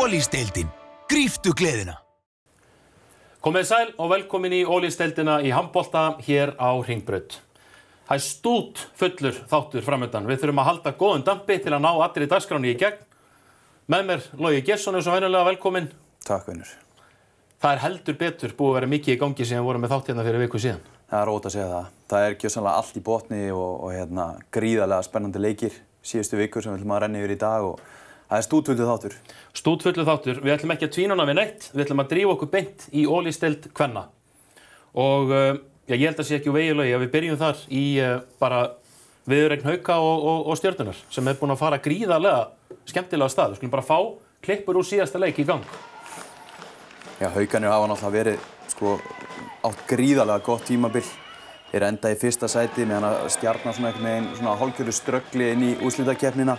Olís-deildin. Gríptu gleðina. Komið sæl og velkomin í Olís-deildina í handbolta hér á Hringbraut. Það stút fullur þáttur framöndan. Við þurfum að halda góðum dampi til að ná allir í dagskráni í gegn. Með mér Logi Gesson svo venjulega velkomin. Takk vinur. Það heldur betur búið að vera mikið í gangi síðan vorum með þátt hérna fyrir viku síðan. Það ótt að segja það. Það gjörsamlega allt í botni og gríðarlega spennandi leikir síðustu vikur sem við ætlum að renna yfir í dag og það stútfullur þáttur. Stútfullur þáttur. Við ætlum ekki að tvínuna við neitt. Við ætlum að drífa okkur beint í Olís-deild kvenna. Og ég held að sé ekki úr vegi Logi að við byrjum þar í bara viðureign Hauka og Stjörnunar sem búin að fara gríðarlega skemmtilega stað. Við skulum bara fá klippur úr síðasta leik í gang. Já, Haukarnir hafa náttúrulega verið átt gríðarlega gott tímabil. Þeir enda í fyrsta sæti meðan að Stjarnan einhvern veginn hálfgerðu ströggli inn í úrslitakeppnina.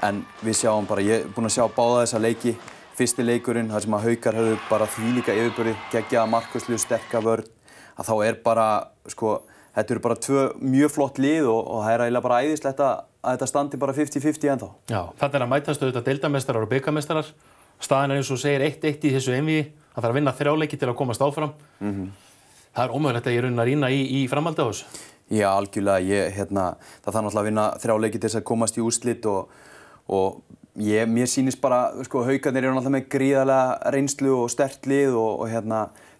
En við sjáum bara, ég er búinn að sjá báða þessa leiki. Fyrsti leikurinn, þar sem að Haukar höfðu bara þvílíka yfirburði, geggjaða markvörslu, sterka vörn. Að þá bara, þetta eru bara tvö mjög flott lið og það eiginlega bara æðislegt að þetta standi bara 50-50 ennþá. Já, þetta að mætast auðvitað deildarmeistarar og bikarmeistarar. Staðan eins og segir 1-1 í þessu einvígi. Það þarf að vinna 3 leiki til að komast áfram. Það er ómögulegt að ég raunar rýna í framhaldi á þessu. Já, algjörlega. Það þarf náttúrulega að vinna 3 leiki til þess að komast í úrslit og mér sýnist bara, Haukarnir eru náttúrulega með gríðarlega reynslu og sterkt lið og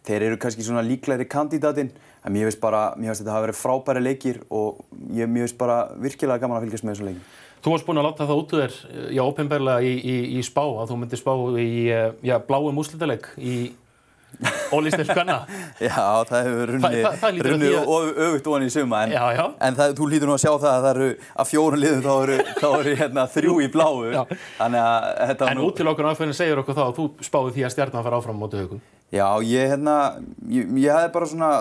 þeir eru kannski svona líklegri kandidatinn, en mér finnst þetta hafa verið frábæri leikir og mér finnst bara virkilega gaman að fylgjast með þessum leikum. Þú varst búinn að láta það út úr þér, ópenbarlega í spá, að þú myndir spá í bláum úrslitaleik í Olís-deild kvenna. Já, það hefur runnið öfugt ofan í suma, en þú hlýtur nú að sjá það að það eru af 4 liðum þá eru 3 í bláu. En útilokun áfæðin segir okkur þá að þú spáði því að Stjarnan fara áfram á móti Haukum. Já, ég hefði bara svona,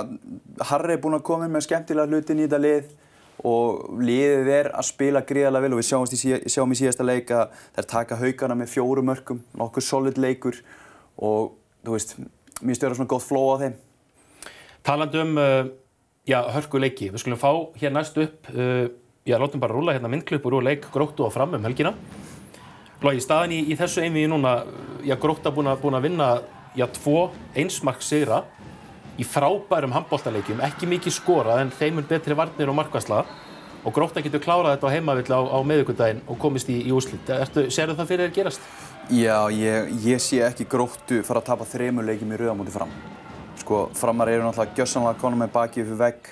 Harri búinn að koma með skemmtilega hlutin í þetta lið og liðið að spila gríðarlega vel og við sjáum í síðasta leik að þær taka Haukana með 4 mörkum, nokkuð solid leikur og þú veist, mér stöður svona gott flow á þeim. Talandi hörkuleiki, við skulum fá hér næst upp, látum bara rúlla hérna myndklippur úr leik Gróttu og Fram helgina. Logi, staðan í þessu einvígi núna, Grótta búin að vinna 2 einsmarks sigra í frábærum handboltaleikjum, ekki mikið skorað en þeim betri varnir og markvarsla og Grótta getur klárað þetta á heimavelli á miðvikudaginn og komist í úrslit. Sérðu það fyrir þér gerast? Já, ég sé ekki Gróttu fara að tapa 3 leikjum í röð á móti Fram. Framar eru náttúrulega gjörsamlega konum með bakið fyrir vegg,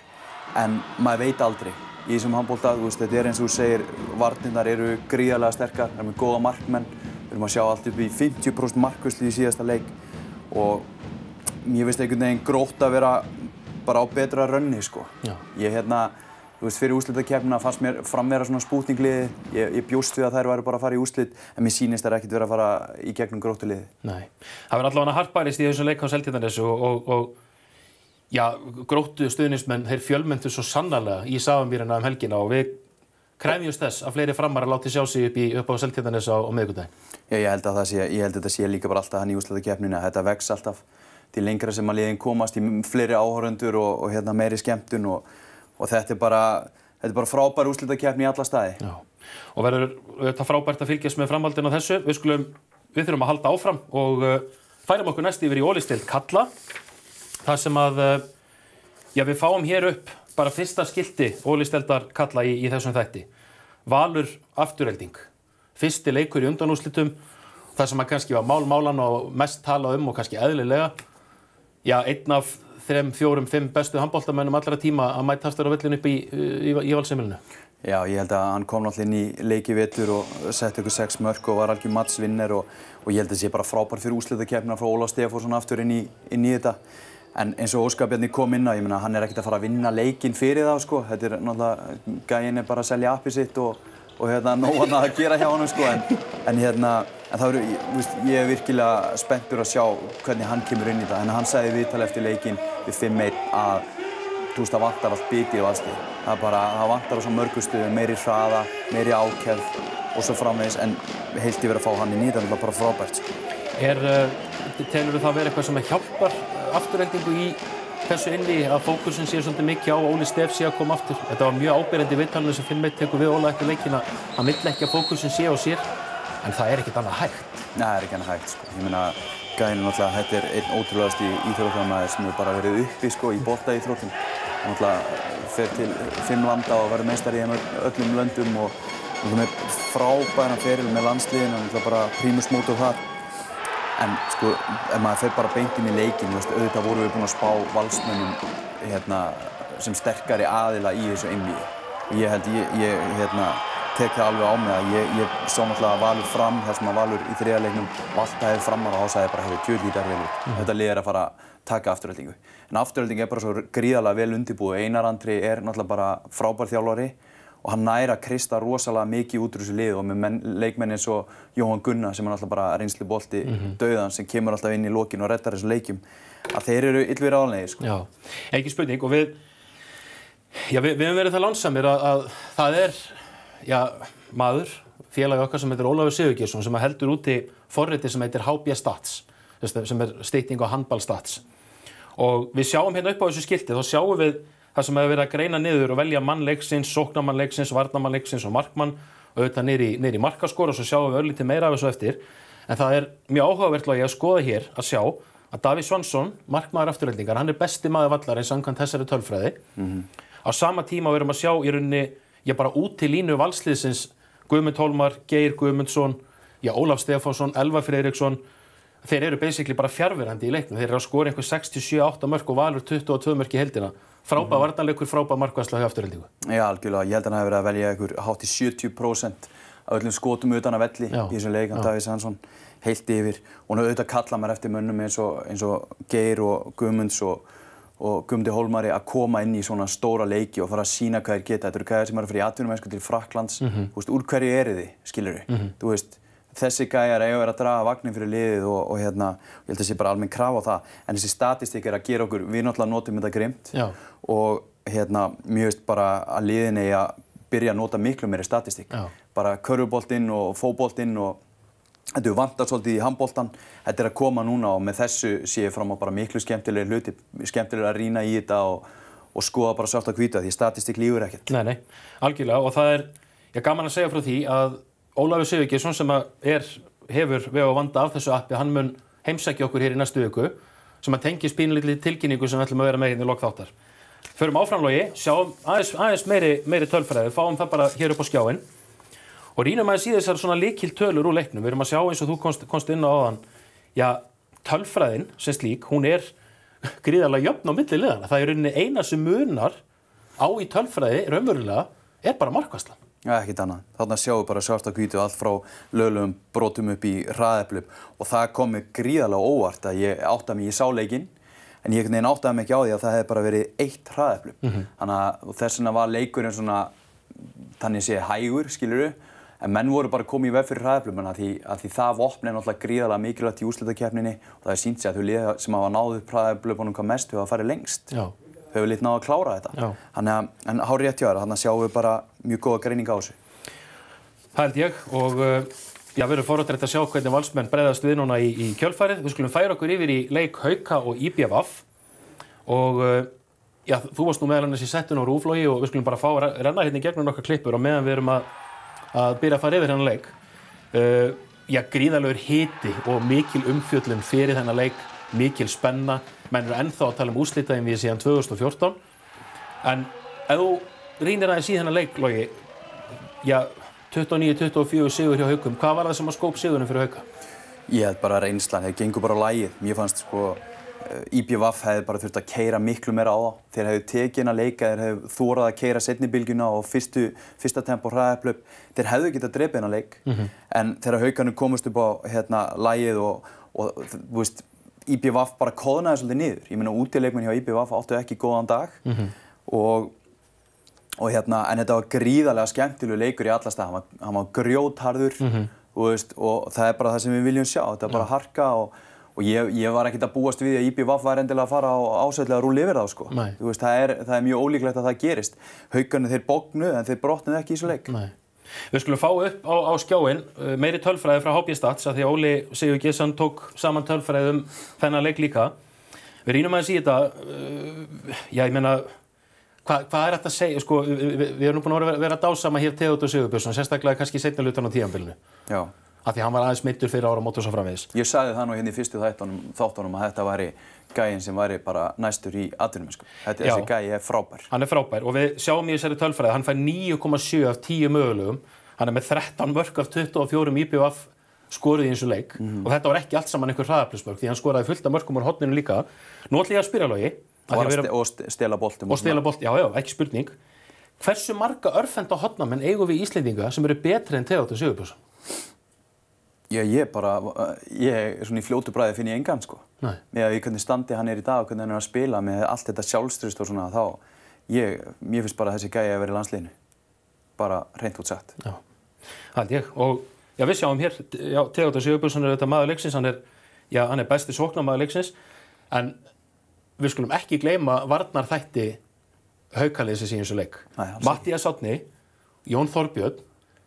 en maður veit aldrei. Í þessum handbolta, þetta eins og þú segir, varnirnar eru gríðarlega sterkar, það með góða markmenn. Við erum að sjá allt upp í 50% markvarslu í síðasta leik og mér finnst einhvern veginn Grótta að vera bara á betra rönni, fyrir úrslitakeppnina fannst mér Fram vera svona spútningliði. Ég bjóst við að þær væru bara að fara í úrslit, en mér sýnist þær ekkert vera að fara í gegnum Gróttuliði. Nei. Það verður allavega harðbærist í þessum leik á Seltjarnarnesi og Gróttu stuðningsmenn, þeir fjölmenntu svo sannarlega í Safamýrina helgina og við krefjumst þess að fleiri Framar láti sjá sig upp á Seltjarnarnesi á miðvikudaginn. Já, ég held að þetta sé líka bara alltaf hann í úrslitakeppnina. Þetta vex alltaf til lengra sem að liðin komast í fleiri áhorfendur og meiri skemmtun og þetta er bara frábær úrslitakeppni í alla staði. Já. Og verður þetta frábært að fylgjast með framhaldinu á þessu. Við þurfum að halda áfram og færum okkur næst yfir í Olís-deild karla. Það sem að við fáum hér upp bara fyrsta skilti Olís-deildar karla í þessum þætti. Valur afturhelding. Fyrsti leikur í undanúrslitum. Það sem að kannski var málan og mest talað og kannski eðlilega. Einn af 3, 4, 5 bestu handboltamönnum allra tíma að mætast á vellinu upp í Valsheimilinu. Já, ég held að hann kom náttúrulega inn í leik í vetur og setti ykkur 6 mörk og var algjör matsvinner og ég held að það sé bara frábær fyrir úrslitakeppnina frá Ólaf Stefánsson aftur inn í þetta. En eins og Óskar Bjarni kom inn á, ég meina hann ekkert að fara að vinna leikinn fyrir þá, Þetta náttúrulega, gæinn bara að selja appið sitt og nóg annað að gera hjá honum, en það ég er virkilega spenntur að sjá hvernig hann kemur inn í það. En hann sagði í viðtali eftir leikinn við 5-1 að það vantar allt biti og aðstig. Það vantar á svo mörgum stöðum, meiri hraða, meiri ákefð og svo framvegis, en heilt yfir að fá hann inn í það, það bara frábært. Telurðu það vera eitthvað sem hjálpar afturheldingu í þessu inni að fókusin sé svolítið mikið á Óli Stef sé að koma aftur? Þetta var mjög áberandi í viðtalinu sem 5-1 tekur við Óla eftir leikina. Hann vill ekki að fókusin sé á sér. en það ekkert annað hægt. Nei, það ekki annað hægt, sko. Ég meina, gæðin náttúrulega, þetta einn ótrúlegasti íþróttamaður sem hefur bara verið uppi, sko, í boltaíþróttum. Hann náttúrulega fer til 5 landa og verður meistari í öllum löndum og með frábæran feril með landsliðinu, náttúrulega bara prímusmótor þar. En sko, ef maður fer bara beint inn í leikinn, auðvitað vorum við búin að spá Valsmönnum sem sterkari aðila í þessu einvígi. Ég held, tek það alveg á mig að ég sá náttúrulega Valur Fram, þar sem að Valur í 3. leiknum valtaði Framar og þá sagði ég bara, hefur djöfull vel út. Þetta lið að fara að taka Aftureldingu. En Afturelding bara svo gríðarlega vel undirbúið. Einar Andri náttúrulega bara frábær þjálfari og hann nær að kreista rosalega mikið út úr þessu lið og með leikmenn eins og Jóhann Gunnar sem náttúrulega bara reynslubolti dauðans sem kemur alltaf inn í lokin og reddar þessum leikjum. Að þeir eru illvíð ráðlegir, sko. Já, ekki spurning og við höfum verið það lánsamir að það maður, félagi okkar sem heitir Ólafur Sigurgeirsson sem heldur úti forriti sem heitir HB Stats, sem stytting á handball stats. Og við sjáum hérna upp á þessu skilti, þá sjáum við það sem hefur verið að greina niður og velja mann leiksins, sóknarmann leiksins, varnarmann leiksins og markmann og auðvitað niður í markaskor og svo sjáum við örlítið meira af þessu eftir. En það mjög áhugavert að skoða hér að sjá að Davíð Svansson, markmaður Aftureldingar, hann besti maður vallarins samkvæmt þessari tölfræði. Á sama tíma við erum að sjá í rauninni bara út í línu valsliðsins Guðmund Hólmar, Geir Guðmundsson, Ólaf Stefánsson, Elvar Friðriksson. Þeir eru basically bara fjarverandi í leiknum. Þeir eru að skora einhver 67-8 mörk og Valur 22 mörk í heildina. Frábær varnarleikur, frábær markvarsla hjá Aftureldingu. Já, algjörlega. Ég held að hann hafi verið að velja einhver hátt í 70% af öllum skotum utan að velli í þessum leik. Davíð Svansson heilt yfir. Og hann auðvitað kalla maður eftir mönnum eins og Geir og Guðmunds og Guðmundi Hólmari að koma inn í svona stóra leiki og fara að sýna hvað þeir geta. Þetta eru gæjar sem eru að fara í atvinnumennsku til Frakklands. Þú veist, úr hverju eru þið, skilurðu? Þú veist, þessi gæjar eiga að vera að draga vagnin fyrir liðið og ég held að það sé bara almenn krafa á það. En þessi statistík að gera okkur, við náttúrulega notum þetta grimmt og mér veist bara að liðin eigi að byrja að nota miklu meiri statistík. Bara körfuboltinn og fótboltinn og þetta er vantar svolítið í handboltan. Þetta að koma núna og með þessu sé ég fram á bara miklu skemmtilegir hluti, skemmtilegir að rýna í þetta og skoða bara svart á hvítu því statistík lífur ekkert. Nei, algjörlega og það gaman að segja frá því að Ólafur Sigurgeirsson sem hefur veg og vanda af þessu appi, hann mun heimsækja okkur hér í næstu viku sem að tengist pínulítið tilkynningu sem við ætlum að vera með hérna í lok þáttar. Förum áfram Logi, sjáum aðeins meiri tölfræði, fáum það bara hér upp á skjáinn og rýnum aðeins í þessar svona lykiltölur úr leiknum. Við erum að sjá eins og þú komst inn á áðan, tölfræðin sem slík, hún gríðarlega jöfn á milli liðanna. Það í rauninni eina sem munar á í tölfræði raunverulega bara markvarslan. Já, ekkert annað. Þarna sjáum við bara svart á hvítu allt frá löglegum brotum upp í hraðeflum og það kom mig gríðarlega óvart að ég áttaði mig í sá leikinn en ég áttaði mig ekki á því að það hefði bara verið 1 hraðeflum. Þannig að þess vegna var leikurinn svona, þannig sé hægur, skilurðu, en menn voru bara komið í veg fyrir hraðeflum að því það vopn náttúrulega gríðarlega mikilvægt í úrslitakeppninni og það sýnt sig að þau lið sem hafa náð upp hraðeflunum hvað mest hafa farið lengst. Þau hefur náð að klára þetta. En hárrétt hjá þér, þannig að sjáum við bara mjög góða greining á þessu. Það held ég og við erum forvitnir að sjá hvernig Valsmenn bregðast við núna í kjölfarið. Við skulum færa okkur yfir í leik Hauka og IBVF og þú varst nú meðal annars í settinu á RÚV Logi og við skulum bara fá að renna hérna í gegnum nokkrar klippur og meðan við erum að byrja að fara yfir þennan leik. Gríðarlegur hiti og mikil umfjöllun fyrir þennan leik, mikil spenna. Menn eru ennþá að tala úrslitaeinvígi síðan 2014. En ef þú rýnir aðeins í þennan leik, Logi, 29-24 sigur hjá Haukum, hvað var það sem skóp sigurinn fyrir Hauka? Ég held bara reynslan, þeir gengu bara á lagið. Mér fannst IBVF hefði bara þurft að keyra miklu meira á þá. Þeir hefðu tekið inn að leika, þeir hefðu þorað að keyra seinni bylgjuna og fyrsta tempo hraðaplöp. Þeir hefðu getað drepið inn að leik. En þegar Haukarnir komust upp á lagið og þú veist, IBVF bara koðnaði svolítið niður. Ég meina útileikmenn hjá IBVF áttu ekki góðan dag en þetta var gríðarlega skemmtilegur leikur í alla staði. Hann var grjótharður og það bara það sem við viljum sjá. Þetta var bara harka og ég var ekkert að búast við að IBVF var endilega að fara á ásætlega rúll yfir þá sko. Þú veist, það er mjög ólíklegt að það gerist. Haukarnir þeir bognuðu en þeir brotnuðu ekki í þessu leik. Nei. Við skulum fá upp á skjáinn meiri tölfræði frá HB Stats af því að Óli Sigurgeirsson tók saman tölfræði þennan leik líka. Við rýnum aðeins í þetta. Ég meina, hvað þetta að segja? Sko, við erum búin að vera að dásama hér Theodór Sigurbjörnsson, sérstaklega kannski seinna hlutann á tímabilinu. Já. af því hann var aðeins meiddur fyrir áramót og svo framvegis. Ég sagði það nú hérna í fyrstu þáttunum að þetta væri gæinn sem væri bara næstur í atvinnumennsku. Þessi gæi frábær. Hann frábær og við sjáum í þessari tölfræði, hann fær 9,7 af 10 mögulegum. Hann með 13 mörk af 24 IBVF skoruð í eins og leik og þetta var ekki allt saman einhver hraðaplusmörk því hann skoraði fullt af mörkum úr horninu líka. Nú ætla ég að spyrja Logi. Og stela boltum. Og stela boltum, já, ekki spurning. Hversu marga örfenda hornamenn eigum við Íslendinga sem eru betri en Theodór Sigurbjörnsson? Já, ég svona í fljótu bragði finn ég engan, sko. Nei. Með hvernig standi hann í dag og hvernig hann að spila með allt þetta sjálfstraust og svona, mér finnst bara þessi gæi að vera í landsliðinu. Bara hreint út sagt. Já, held ég. Og já, við sjáum hér, Theodór Sigurbjörnsson þetta maður leiksins, hann besti sóknarmaður leiksins, en við skulum ekki gleyma varnarþætti Haukaliðsins í eins og leik. Matthías Árni, Jón Þorbjörn,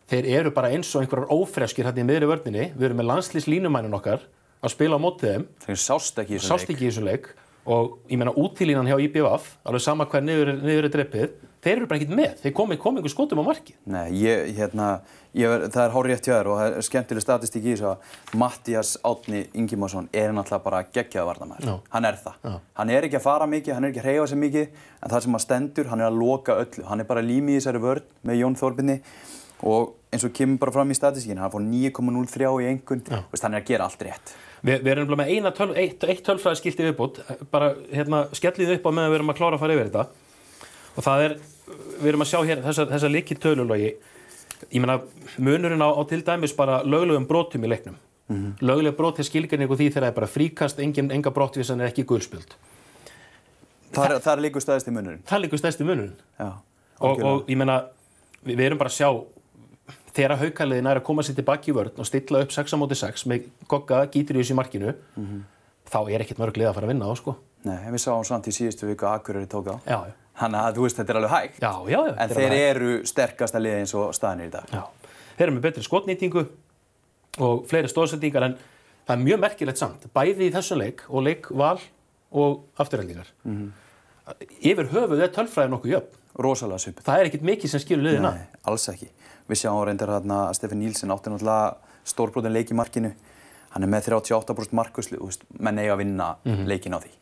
þeir eru bara eins og einhverjar ófreskir hérna í miðri vörninni. Við erum með landsliðslínumænin okkar að spila á móti þeim. Þeir sást ekki í þessum leik. Og ég meina útílínan hjá IBVF, alveg sama hver niður dreppið, þeir eru bara ekkert með. Þeir kom einhver skotum á markið. Nei, það hárrétt hjá þér og það skemmtileg statistík í þessu að Matthías Árni Ingimarsson náttúrulega bara geggjaður varnarmaður. Hann það. Já. Hann ekki að fara mikið, hann ekki að hreyfa sig mikið, en það sem hann stendur, hann að loka öllu. Hann bara límið í þessari vörn með Jón Þorbirni og eins og kemur bara fram í statistíkinu, hann fór 9,03 í einkunn, hann að gera allt rétt. Við erum með eitt tölfræðiskilti viðbót, bara skellið upp á meðan við erum að klára að fara yfir þetta. Og það við erum að sjá hér þessa lykiltölulogi. Ég meina, munurinn á til dæmis bara löglegum brotum í leiknum. Lögleg brot skilgreiningu því þegar það bara fríkast, enga brottvísan ekki gulspjöld. Það liggur stærsti munurinn? Það liggur stærsti munurinn. Já. Og ég meina, við erum bara að sjá þegar Haukaliðin að koma sér tilbaki í vörn og stilla upp 6-6 með Gogga, Gítrius í markinu, þá ekkert mörg lið að fara að vinna á, sko. Nei, en við sáum samt í síðustu viku að Akureyri tók á. Já. Þannig að þú veist, þetta alveg hægt. Já. En þeir eru sterkasta liðið eins og staðan í dag. Já. Þeir eru með betri skotnýtingu og fleiri stóðsendingar, en það mjög merkilegt samt, bæði í þessum leik og leik Val og Aftureldingar. Yfir höfuð tölfræðin nokkuð jöfn. Rosalega svipuð. Það ekkert mikið sem skilur liðina. Nei, alls ekki. Við sjáum reyndar að Stefán Níelsen átti náttúrulega stórbrotin leik í markinu. Hann með 38% markvörslu, menn eiga að vinna leikinn á því.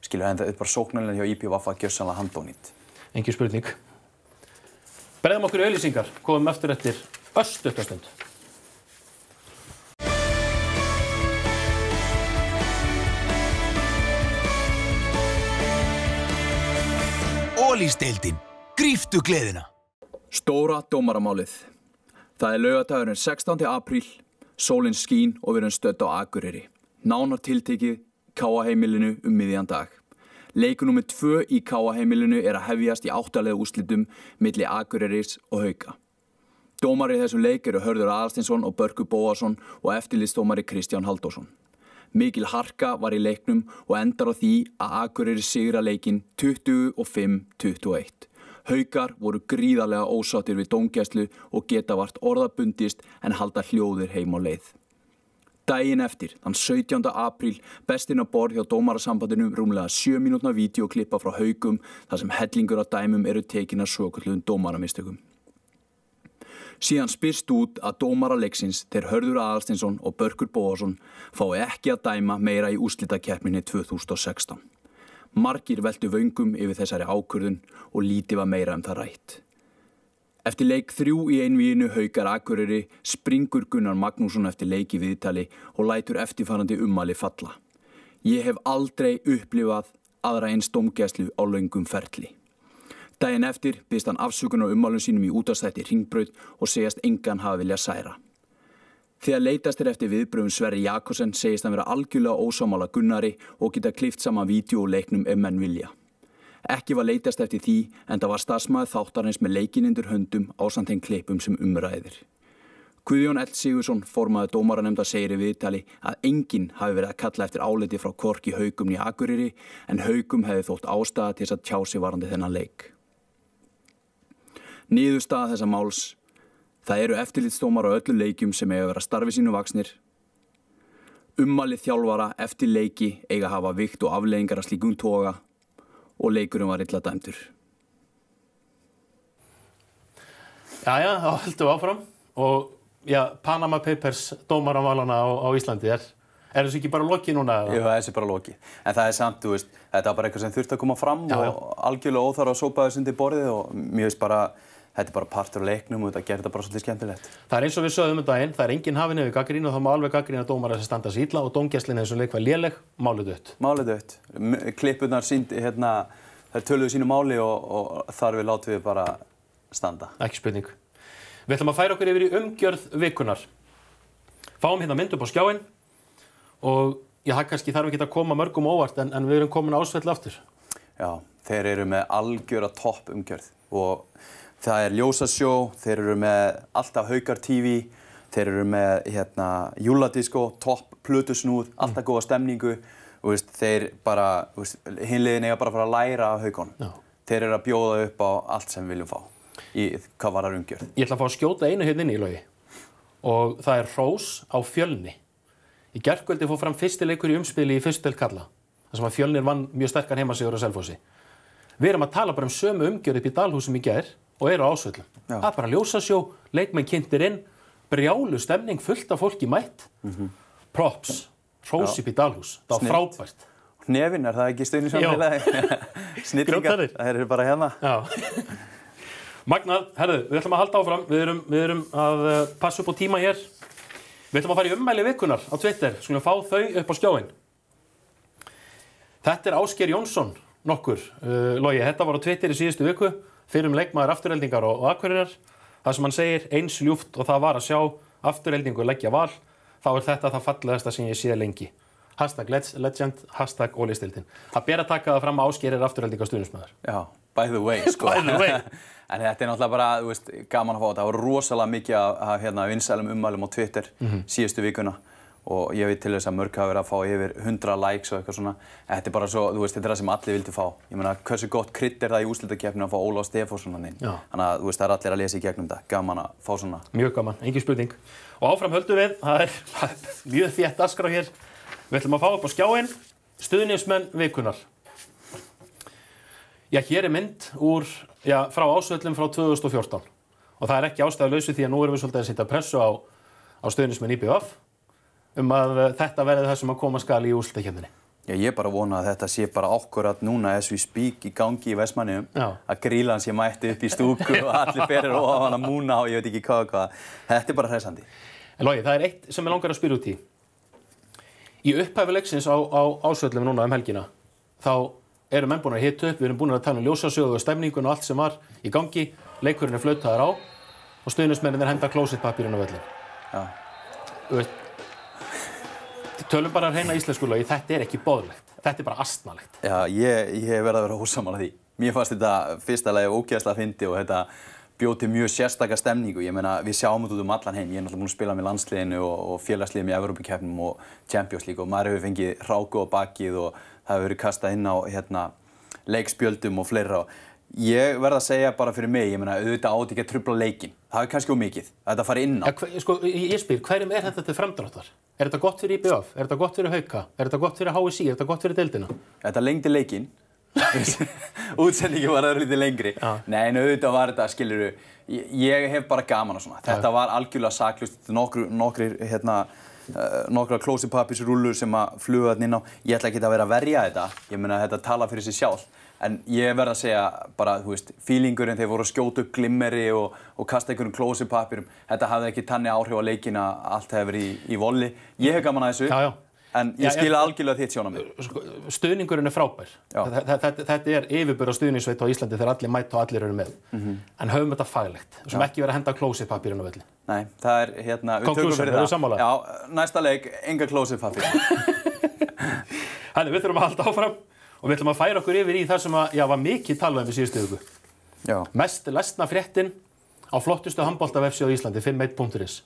Skilur, en það bara sóknarlega hjá IBVF að gjörsamlega handónýtt. Engin spurning. Bregðum okkur í auglýsingar, komum eftir östutastund. Ólísdeildin, gríptu gleðina. Stóra dómaramálið. Það laugardagurinn 16. apríl, sólin skín og við erum stödd á Akureyri. Nánar tiltekið KA-heimilinu miðjan dag. Leikur númer 2 í KA-heimilinu að hefjast í 8 liða úrslitum milli Akureyris og Hauka. Dómari í þessum leik eru Hörður Aðalsteinsson og Börkur Bóasson og eftirlitsdómari Kristján Halldórsson. Mikil harka var í leiknum og endar á því að Akureyri sigra leikinn 25-21. Haukar voru gríðarlega ósáttir við dómgæslu og geta vart orðabundist en halda hljóðir heim á leið. Daginn eftir, þann 17. apríl, bestinn á borð hjá dómarasambandinu rúmlega 7 mínútna vídeóklippa frá Haukum þar sem hellingur af dæmum eru tekin af svokölluðum dómaramistökum. Síðan spyrst út að dómaraleiksins þeir Hörður Aðalsteinsson og Börkur Bóasson fái ekki að dæma meira í úrslitakeppninni 2016. Margir veltu vöngum yfir þessari ákvörðun og lítið var meira það rætt. Eftir leik 3 í einvíginu Haukar Akureyri springur Gunnar Magnússon eftir leik í viðtali og lætur eftirfarandi ummæli falla. Ég hef aldrei upplifað aðra eins dómgæslu á löngum ferli. Daginn eftir biðst hann afsökunar á ummælum sínum í útvarpsþætti Hringbraut og segist engan hafa viljað særa. Þegar leitast eftir viðbrögðum Sverrir Jakobsen segist hann vera algjörlega ósammála Gunnari og geta klippt saman vídeó úr leiknum ef menn vilja. Ekki var leitast eftir því en það var starfsmaður þáttarins með leikinn undir höndum ásamt þeim klippum sem ræðir. Guðjón L. Sigurðsson, formaður dómaranefndar, segir í viðtali að enginn hafi verið að kalla eftir áliti frá hvorki Haukum né Akureyri en Haukum hefði þótt ástæða til þess að tjá sig varðandi þennan leik. Niðurstaða þessa máls. Það eru eftirlitsdómar á öllu leikjum sem eiga að vera starfi sínu vaxnir. Ummælið þjálfara eftir leiki eiga að hafa vikt og afleiðingar af slíkum toga og leikurinn var illa dæmdur. Jæja, þá höldum við áfram og Panama Papers dómaramálana á Íslandi? Er þessu ekki bara lokið núna? Jú, þessi bara lokið. En það samt, þú veist, þetta var bara eitthvað sem þurfti að koma fram og algjörlega óþarf að sópa þess undir borðið og mér veist bara, þetta bara partur af leiknum og þetta gerir þetta bara svolítið skemmtilegt. Það eins og við sögðum daginn, það enginn hafinn yfir gagnrýni og það má alveg gagnrýna dómara sem standa sig illa og dómgæslinn þessum leik var léleg, málið dautt. Málið dautt. Klippurnar sýndi, þær töluðu sínu máli og þar látum við bara standa. Ekki spurning. Við ætlum að færa okkur yfir í umgjörð vikunnar. Fáum hérna mynd upp á skjáinn og það kannski þarf ekki að koma mörgum óvart en við erum komin ásvelli aftur. Já, þeir eru með algjöra topp umgjörð og það ljósasjó, þeir eru með alltaf Haukar TV, þeir eru með júladiskó, topp plötusnúð, alltaf góða stemningu og veist, þeir bara, hinliðin eiga bara að fara að læra af Haukunum. Já. Þeir eru að bjóða upp á allt sem við viljum fá í hvað varðar umgjörð. Ég ætla að fá að skjóta einu hérna inn í Logi og það hrós á Fjölni. Í gærkvöldi fór fram fyrsti leikur í umspili í fyrstu deild karla, þar sem að Fjölnir vann mjög sterkan heimasigur á Selfossi. Við erum að tala bara sömu umgjörð upp í Dalhúsum í gær og eru á Ásvöllum. Það bara ljósasjó, leikmenn kynntir inn, brjálu stemning, fullt af fólki mætt. Props, hrós upp í Dalhús, það var frábært. Hnefinn, það ekki stuðningssamfélagi? Snillingar, það eru bara hérna. Já. Magnað, herðu, við ætlum að halda áfram, við erum að passa upp á tíma hér. Við ætlum að fara í ummæli vikunnar á Twitter, skulum fá þau upp á skjáinn. Þetta Ásgeir Jónsson, nokkur. Logi, þetta var á Twitter í síðustu viku, fyrrum leikmaður Aftureldingar og Akureyrar. Það sem hann segir, eins ljúft og það var að sjá Aftureldingu leggja val, þá þetta það fallegasta sem ég séð lengi. #legend, #ólistildin. Það ber að taka það fram að Ásgeir Aftureldingar stuðningsmaður. Já, by the way, sko. By the way. En þetta náttúrulega bara, þú veist, gaman að fá þetta. Það var rosalega mikið af vinsælum ummælum á Twitter síðustu vikuna og ég veit til þess að mörg hafa verið að fá yfir 100 likes og eitthvað svona. Þetta bara svo, þú veist, þetta það sem allir vildi fá. Ég meina, hversu gott krydd það í úrslitakeppninu að fá Ólaf Stefánsson inn. Þannig að, þú veist, það allir að lesa í gegnum þetta. Gaman að fá svona. Mjög gaman, engin spurning. Og áfram höldum við, það mjög þétt dagskrá hér. Við ætlum að fá upp á skjáinn stuðningsmenn vikunnar. Já, hér mynd frá Ásvöllum frá 2014 og það ekki ástæðulausu því að nú erum við svolítið að setja pressu á stuðningsmenn IBF að þetta verði það sem að koma skal í úrslitakeppninni. Já, ég bara vona að þetta sé bara akkurat núna as we speak í gangi í Vestmannaeyjum að Grýlan sé mætti upp í stúku og allir berir ofan að múna og ég veit ekki hvað. Þetta bara hressandi. En Logi, það eitt sem ég langar að spyrja út í. Í upphæfi leiksins á Ásvöllum núna helgina þá eru menn búin að hita upp, við erum búin að tala ljósasjóðu og stemningun og allt sem var í gangi, leikurinn flautaður á og stuðningsmennirnir henda klósettpappírinn á völlinn. Já. Tölum bara hreina íslensku Logi, þetta ekki boðlegt, þetta bara astnalegt. Já, ég verð að vera ósammála því. Mér fannst þetta fyrsta lagi ógeðslega fyndið og þetta bjóð til mjög sérstaka stemningu. Ég meina, við sjáum þetta allan heim. Ég náttúrulega búin að spila með landsliðinu og félagsliðum í Evrópukeppnum og Champions League og maður hefur fengið hráku á bakið og það hefur verið kastað inn á leikspjöldum og fleira. Ég verð að segja bara fyrir mig, ég meina, auðvitað átti ekki að trufla leikinn. Það er kannski ómikið að þetta fari inn á. Sko, ég spyr, hverjum þetta til framdráttar? Er þetta gott fyrir IBF? Er þetta gott fyrir Hauka? Er þetta gott fyrir HSI? Er þetta gott fyrir deildina? Þetta lengdi leikinn. Útsendingin var örlítið lengri. Nei, en auðvitað var þetta, skilurðu, ég hef bara gaman og svona. Þetta var algjörlega saklaust, nokkra klósettpappírsrúllur sem að flugu þarna inn á. Ég ætla ekki að vera að verja þetta. Ég meina, þetta tala fyrir sig sjálf. En ég verð að segja bara, þú veist, feelingurinn þeir voru að skjóta upp glimmeri og kasta einhverjum klósettpappírum. Þetta hafði ekki þannig áhrif á leikinn að allt hefði verið í volli. Ég hef gaman að þessu. Já. En ég skila algjörlega þitt sjónarmið. Stuðningurinn frábær. Þetta yfirbura stuðningsveit á Íslandi þegar allir mæta og allir eru með. En höfum þetta faglegt. Sem ekki verið að henda klósettpappírinn á velli. Nei, það er við tökum fyrir það. Sammála? Já, næsta leik, enga klósettpappír. Við þurfum að halda áfram og við ætlum að færa okkur yfir í það sem var mikið talað við síðustu viku. Mest lesna fréttin á flottustu handboltavefsíðu á Íslandi, 51.is.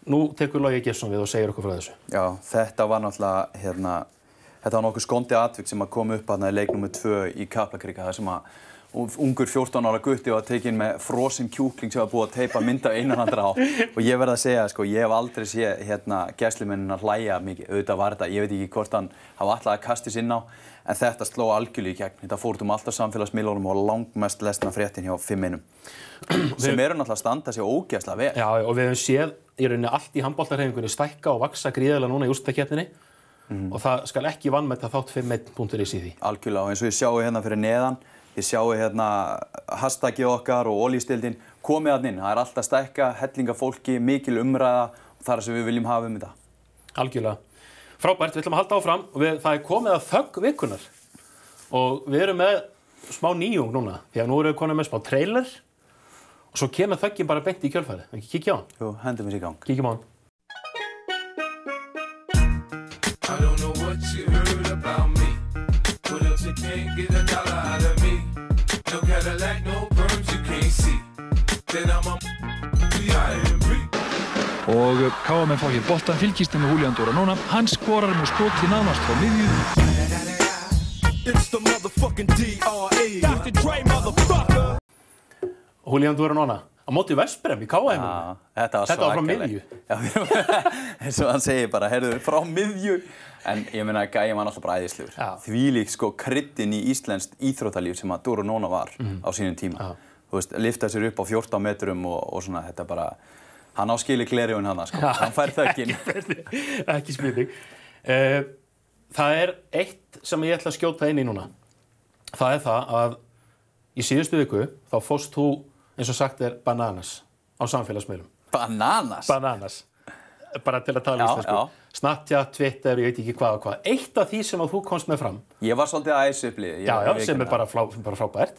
Nú tekur Logi Geirsson við og segir okkur frá þessu. Já, þetta var náttúrulega, þetta var nokkuð skondið atvik sem kom upp í leik nr. 2 í Kaplakrika, þar sem að ungur 14 ára gutti var tekinn með frosinn kjúkling sem var búið að teipa mynd af einanhandra á. Og ég verð að segja, sko, ég hef aldrei séð gæslumennina hlæja mikið. Auðvitað var þetta, ég veit ekki hvort hann hafa alltaf að kasta inn á, en þetta sló algjörlega í gegn. Þetta fór alltaf samfélagsmiðlunum og langmest lesna fréttin hjá 5 einum. Sem eru náttúrulega að standa sig ógeðslega vel. Já, og við höfum séð í rauninni allt í handboltahreyfingunni stækka og vaxa gríðarlega núna í úrslitakeppninni og það skal ekki vanmeta þátt 5.1.is í því. Algjörlega, og eins og ég sjáu hérna fyrir neðan, ég sjáu hérna hashtagið okkar og olíustildin, komið þarna inn, það er alltaf stækka, hellinga fólki, mikil umræða og það er sem við viljum hafa þetta. Algjörlega. Frábært, við ætlum að halda áfram og það er komið að þögg vikunnar og við erum með smá nýjung núna, því að nú erum við konið með smá trailer og svo kemur þöggin bara beint í kjölfærið. Ekki kíkja á hann? Jú, hendum við sér í gang. Kíkjum á hann. I don't know what you heard about me, but else you can't get a dollar out of me. No Cadillac, no perms you can't see. Then I'm a B.I.M.B. Og KM fá hér boltan, fylgist með Julian Doranona. Hann skorar með skoti nánast frá miðju. It's the motherfucking D.R.E. Dr. Dre, motherfucker. Julian Doranona á móti Veszprém í KM. Þetta var frá miðju. Eins og hann segir bara, heyrðu, frá miðju. En ég meina, gæi var alltaf bara æðislegur. Þvílík sko kryddin í íslenskt íþróttalíf sem að Doranona var á sínum tíma. Þú veist, lyfta sér upp á 14 metrum og svona, þetta bara, hann á skili glerjón hann, sko. Hann fær þöggin. Ekki spurning. Það er eitt sem ég ætla að skjóta inn í núna. Það er það að í síðustu viku þá fórst þú, eins og sagt er, bananas á samfélagsmiðlum. Bananas? Bananas. Bara til að tala íslensku. Snapchat, Twitter, ég veit ekki hvað og hvað. Eitt af því sem að þú komst með fram. Ég var svolítið að æsa upplið. Já, sem er bara frábært.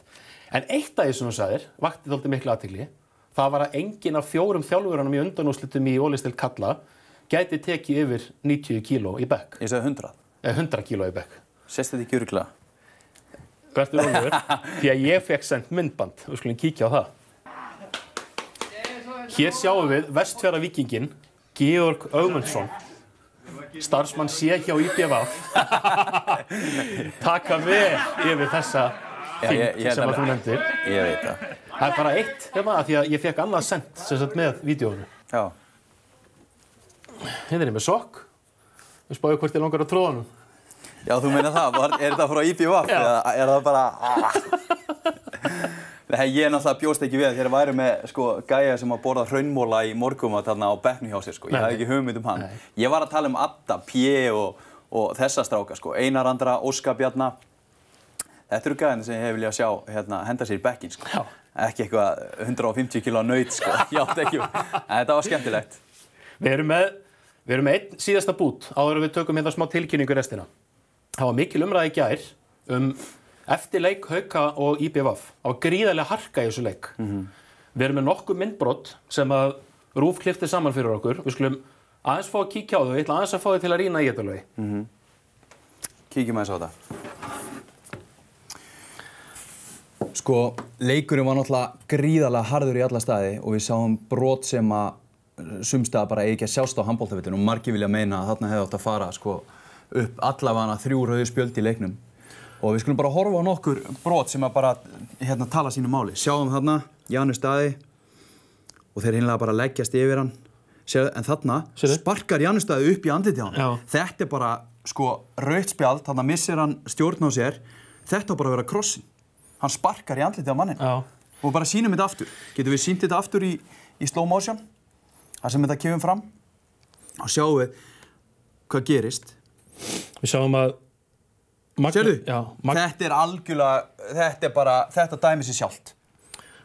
En eitt af því sem þú sagðir, vakti þóldi miklu athygli, það var að enginn af 4 þjálfurunum í undanúrslitum í Ólisdeild karla gæti tekið yfir 90 kíló í bekk. Ég sagði 100. 100 kíló í bekk. Sést þetta ekki örugglega? Vertu rólegur, því að ég fekk sent myndband. Við skulum kíkja á það. Hér sjáum við Vestfjarðavíkinginn Georg Ögmundsson, starfsmann sé hjá IBVF, taka vel yfir þessa þyngd sem að þú nefndir. Ég veit það. Það er bara eitt hérna, af því að ég fekk annað sent sem sagt með vídeóinu. Já. Hérna er ég með sokk. Við spáum hvort ég langar að tróða honum. Já, þú meina það. Er þetta frá IBVF? Eða er það bara... Nei, ég náttúrulega bjóst ekki við þegar væri með sko gæja sem að borða hraunmóla í morgunmat þarna á bekknum hjá sér sko. Ég hafði ekki hugmynd um hann. Nei. Ég var að tala um Adda, P og þessa stráka sko. Einar Andra, Óskar Bjarna. Þetta eru gæðin sem ég hef viljað sjá hérna henda sér í bekkinn sko. Já. Ekki eitthvað 150 kg naut sko. Ég átti ekki. En þetta var skemmtilegt. Við erum með einn síðasta bút áður en við tökum hérna smá tilkynningu restina. Það var mikil umræða í gær eftir leik Hauka og IBVF. Það var gríðarlega harka í þessu leik. Við erum með nokkuð myndbrot sem að RÚV klippti saman fyrir okkur. Við skulum aðeins fá að kíkja á þau. Ég ætla aðeins að fá þau til að rýna í þetta lögi. Kíkjum aðeins á þetta. Sko, leikurinn var náttúrulega gríðarlega harður í alla staði og við sáum brot sem að sumstaða bara ekki að sjást á handboltavellinum og margir vilja meina að þarna hefði átt að fara sko upp allavega 3 rauðu spjöld í leiknum. Og við skulum bara horfa á nokkur brot sem að bara hérna tala sínu máli. Sjáum þarna Janus Daði og þeir hinlega bara leggjast yfir hann. En þarna sparkar Janus Daði upp í andlitið á hann. Já. Þetta er bara sko rautt spjald, þarna missir hann stjórn á sér. Þetta á bara að vera krossin. Hann sparkar í andlitið á mannin. Já. Og bara sýnum þetta aftur. Getum við sýnt þetta aftur í slow motion? Það sem þetta kemur fram. Og sjáum við hvað gerist. Við sjáum að Sérðu? Þetta er algjörlega, þetta dæmi sér sjálft.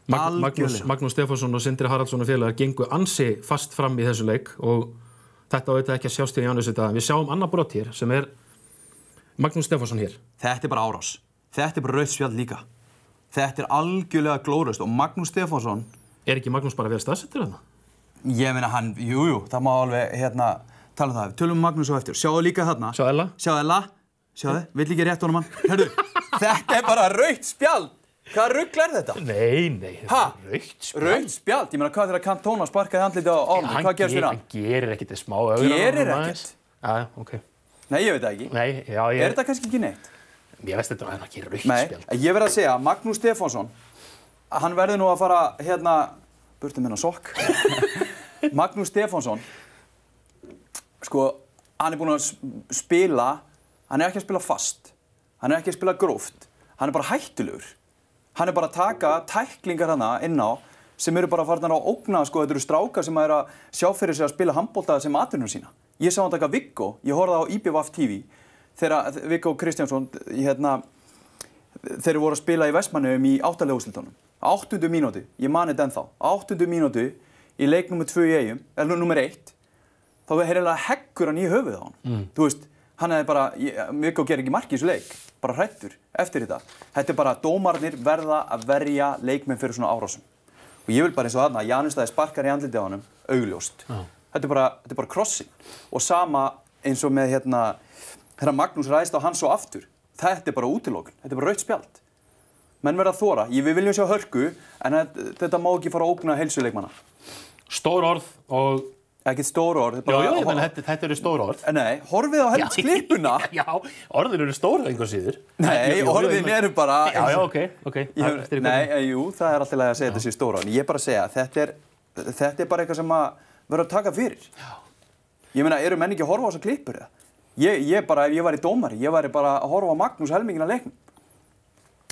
Magnús Stefánsson og Sindri Haraldsson og félagar gengu ansi fast fram í þessu leik og þetta á auðvitað ekki að sjást í Janus þetta. Við sjáum annað brot hér sem er Magnús Stefánsson hér. Þetta er bara árás. Þetta er bara rautt spjald líka. Þetta er algjörlega glórulaust og Magnús Stefánsson... Er ekki Magnús bara vel staðsettur þarna? Ég meina hann, jú, það má alveg hérna tala um það. Tölum Magnús á eftir. Sjáðu líka þarna. Sjá Ella. Sjáðu, vill ekki rétt honum hann. Hörðu, þetta er bara rautt spjald. Hvað rugl er þetta? Nei, þetta er rautt spjald. Rautt spjald? Ég meina, hvað þegar Cantona sparkaði andlitið á honum? Hvað gerst fyrir hann? Hann gerir ekkert smá augur. Gerir ekkert? Já, ok. Nei, ég veit það ekki. Nei, já, Er þetta kannski ekki neitt? Ég veist þetta, hann ekki rautt spjald. Nei, ég verð að segja, Magnús Stefánsson, hann verður nú að fara, hérna, burtu með hennar sokk. Magnús Stefánsson, sko, hann er búinn að spila. Hann er ekki að spila fast, hann er ekki að spila gróft, hann er bara hættulegur. Hann er bara að taka tæklingar hana inn á sem eru bara farnar að ógna, sko, þetta eru strákar sem eru að sjá fyrir sig að spila handbolta sem atvinnum sína. Ég sá hann taka Viggo, ég horfði á IBVF TV þegar Viggo Kristjánsson, þeir voru að spila í Vestmannaeyjum í 8. úrslitunum. 8. mínútu, ég mani þetta ennþá, 8. mínútu í leik nummer 2 í Eyjum, eller nummer 1, þá heirilega heggur hann í höfuðið á hann. Þú veist, hann hefði bara, Viggo gerir ekki mark í þessu leik, bara hræddur eftir þetta. Þetta bara, dómarnir verða að verja leikmenn fyrir svona árásum. Og ég vil bara eins og þarna, Janus Daði sparkar í andlitið á honum, augljóst. Þetta er bara krossin. Og sama eins og með þegar Magnús ræðist á hans og aftur. Þetta er bara útilokun, þetta er bara rautt spjald. Menn verða að þora. Við viljum sjá hörku, en þetta má ekki fara að ógna heilsuleikmanna. Stór orð og... Ekkert stór orð. Þetta eru stór orð. Nei, horfið á helst klippuna. Já, orðin eru stór einhver síður. Nei, orðin eru bara... Já, ok. Jú, það er alltaf að segja þetta sé stór orð. Ég er bara að segja, þetta er bara eitthvað sem að verður að taka fyrir. Ég meina, eru menn ekki að horfa á þessa klippur eða? Ég bara, ef ég væri dómari, ég væri bara að horfa á Magnús helmingina leiknum.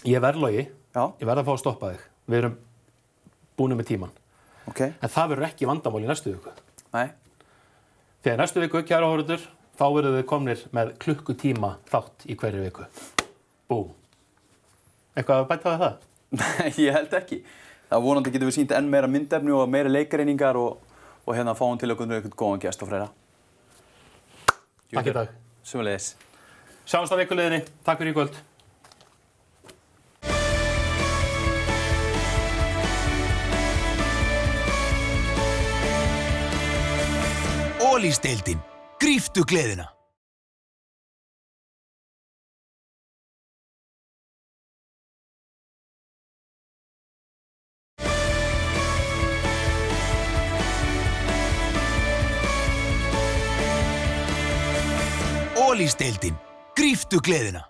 Ég verð Logi, ég verð að fá að stoppa þig. Við erum búnir með tíman. Okay. En það verður ekki vandamál í næstu viku. Nei. Þegar næstu viku, kæra áhorfendur, þá verðum við komnir með klukkutíma þátt í hverju viku. Búm. Eitthvað að bæta við það? Nei, ég held ekki. Það vonandi getum við sýnt enn meira myndefni og meira leikareiningar og fáum til okkur eitthvað góðan gest og Freyra. Takk í dag. Sömuleiðis. Sjáumst á vikuleiðinni. Takk fyrir í kvöld. Ólísdeildin. Gríptu gleðina. Ólísdeildin. Gríptu gleðina.